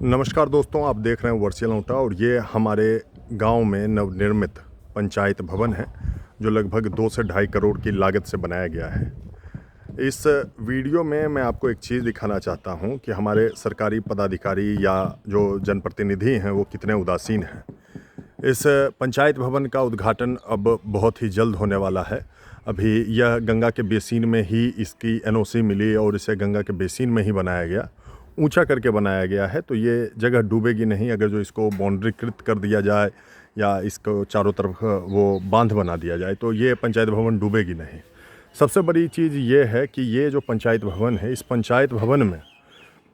नमस्कार दोस्तों, आप देख रहे हैं वर्चुअल नोटा और ये हमारे गांव में नवनिर्मित पंचायत भवन है जो लगभग 2 से ढाई करोड़ की लागत से बनाया गया है। इस वीडियो में मैं आपको एक चीज़ दिखाना चाहता हूं कि हमारे सरकारी पदाधिकारी या जो जनप्रतिनिधि हैं वो कितने उदासीन हैं। इस पंचायत भवन का उद्घाटन अब बहुत ही जल्द होने वाला है। अभी यह गंगा के बेसिन में ही इसकी एनओसी मिली और इसे गंगा के बेसिन में ही बनाया गया, ऊंचा करके बनाया गया है, तो ये जगह डूबेगी नहीं। अगर जो इसको बाउंड्रीकृत कर दिया जाए या इसको चारों तरफ वो बांध बना दिया जाए तो ये पंचायत भवन डूबेगी नहीं। सबसे बड़ी चीज़ ये है कि ये जो पंचायत भवन है, इस पंचायत भवन में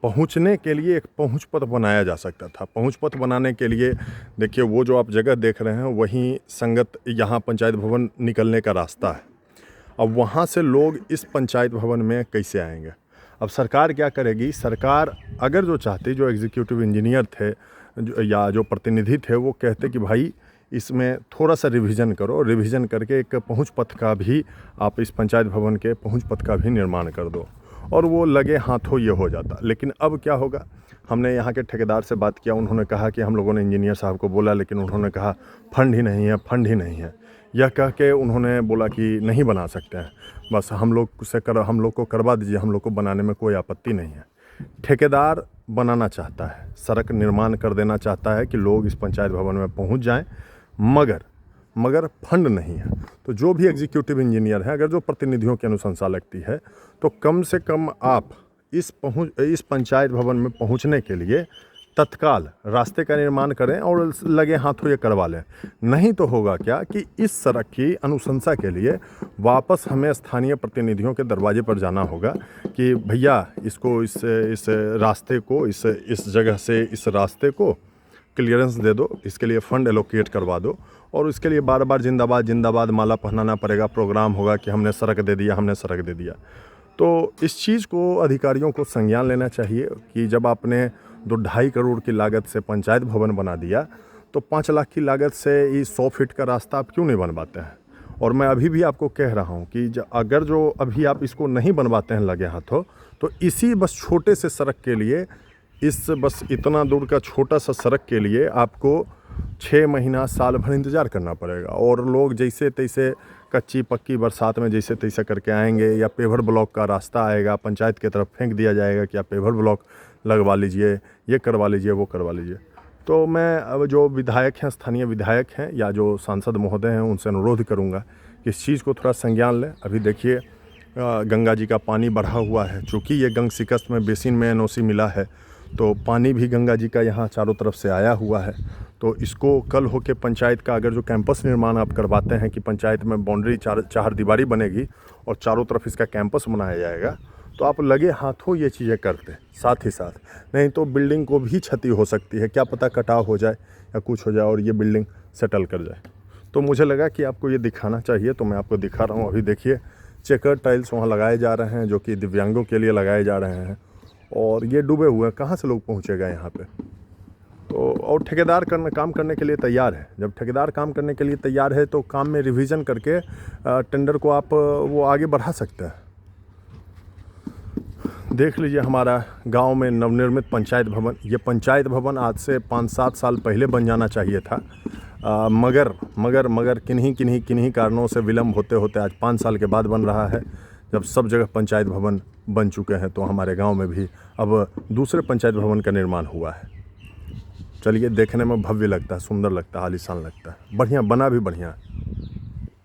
पहुंचने के लिए एक पहुंच पथ बनाया जा सकता था। पहुंच पथ बनाने के लिए देखिए, वो जो आप जगह देख रहे हैं वहीं संगत यहाँ पंचायत भवन निकलने का रास्ता है। अब वहाँ से लोग इस पंचायत भवन में कैसे आएंगे? अब सरकार क्या करेगी? सरकार अगर जो चाहती, जो एग्जीक्यूटिव इंजीनियर थे या जो प्रतिनिधि थे, वो कहते कि भाई इसमें थोड़ा सा रिवीजन करो, रिवीजन करके एक पहुंच पथ का भी आप इस पंचायत भवन के पहुंच पथ का भी निर्माण कर दो, और वो लगे हाथों ये हो जाता। लेकिन अब क्या होगा? हमने यहाँ के ठेकेदार से बात किया, उन्होंने कहा कि हम लोगों ने इंजीनियर साहब को बोला, लेकिन उन्होंने कहा फंड ही नहीं है, फंड ही नहीं है। यह कह के उन्होंने बोला कि नहीं बना सकते हैं, बस हम लोग को करवा दीजिए, हम लोग को बनाने में कोई आपत्ति नहीं है। ठेकेदार बनाना चाहता है, सड़क निर्माण कर देना चाहता है कि लोग इस पंचायत भवन में पहुंच जाएं, मगर फंड नहीं है। तो जो भी एग्जीक्यूटिव इंजीनियर है, अगर जो प्रतिनिधियों की अनुशंसा लगती है, तो कम से कम आप इस पंचायत भवन में पहुंचने के लिए तत्काल रास्ते का निर्माण करें और लगे हाथों ये करवा लें। नहीं तो होगा क्या कि इस सड़क की अनुशंसा के लिए वापस हमें स्थानीय प्रतिनिधियों के दरवाजे पर जाना होगा कि भैया इसको इस रास्ते को इस जगह से इस रास्ते को क्लियरेंस दे दो, इसके लिए फ़ंड एलोकेट करवा दो। और इसके लिए बार बार जिंदाबाद जिंदाबाद माला पहनाना पड़ेगा। प्रोग्राम होगा कि हमने सड़क दे दिया, हमने सड़क दे दिया। तो इस चीज़ को अधिकारियों को संज्ञान लेना चाहिए कि जब आपने 2-2.5 करोड़ की लागत से पंचायत भवन बना दिया, तो 5 लाख की लागत से ये 100 फीट का रास्ता आप क्यों नहीं बनवाते हैं? और मैं अभी भी आपको कह रहा हूँ कि अगर जो अभी आप इसको नहीं बनवाते हैं लगे हाथों, तो इसी बस छोटे से सड़क के लिए, बस इतना दूर का छोटा सा सड़क के लिए आपको 6 महीना साल भर इंतज़ार करना पड़ेगा। और लोग जैसे तैसे कच्ची पक्की बरसात में जैसे तैसे करके आएंगे, या पेवर ब्लॉक का रास्ता आएगा, पंचायत की तरफ फेंक दिया जाएगा कि आप पेवर ब्लॉक लगवा लीजिए, ये करवा लीजिए, वो करवा लीजिए। तो मैं अब जो विधायक हैं, स्थानीय विधायक हैं या जो सांसद महोदय हैं, उनसे अनुरोध करूंगा कि इस चीज़ को थोड़ा संज्ञान लें। अभी देखिए गंगा जी का पानी बढ़ा हुआ है, चूँकि ये गंग सिकस्त में बेसिन में एनओसी मिला है, तो पानी भी गंगा जी का यहाँ चारों तरफ से आया हुआ है। तो इसको कल होके पंचायत का अगर जो कैंपस निर्माण आप करवाते हैं कि पंचायत में बाउंड्री चार दीवारी बनेगी और चारों तरफ इसका कैंपस बनाया जाएगा, तो आप लगे हाथों ये चीज़ें करते साथ ही साथ। नहीं तो बिल्डिंग को भी क्षति हो सकती है, क्या पता कटाव हो जाए या कुछ हो जाए और ये बिल्डिंग सेटल कर जाए। तो मुझे लगा कि आपको ये दिखाना चाहिए, तो मैं आपको दिखा रहा हूँ। अभी देखिए चेकर टाइल्स वहाँ लगाए जा रहे हैं, जो कि दिव्यांगों के लिए लगाए जा रहे हैं, और ये डूबे हुए हैं। कहाँ से लोग पहुँचेगा यहाँ पे? तो और ठेकेदार काम करने के लिए तैयार है। जब ठेकेदार काम करने के लिए तैयार है तो काम में रिवीजन करके टेंडर को आप वो आगे बढ़ा सकते हैं। देख लीजिए हमारा गांव में नवनिर्मित पंचायत भवन। ये पंचायत भवन आज से 5-7 साल पहले बन जाना चाहिए था, मगर किन्हीं कारणों से विलम्ब होते होते आज 5 साल के बाद बन रहा है, जब सब जगह पंचायत भवन बन चुके हैं। तो हमारे गांव में भी अब दूसरे पंचायत भवन का निर्माण हुआ है। चलिए, देखने में भव्य लगता है, सुंदर लगता है, आलीशान लगता है, बढ़िया बना भी बढ़िया है।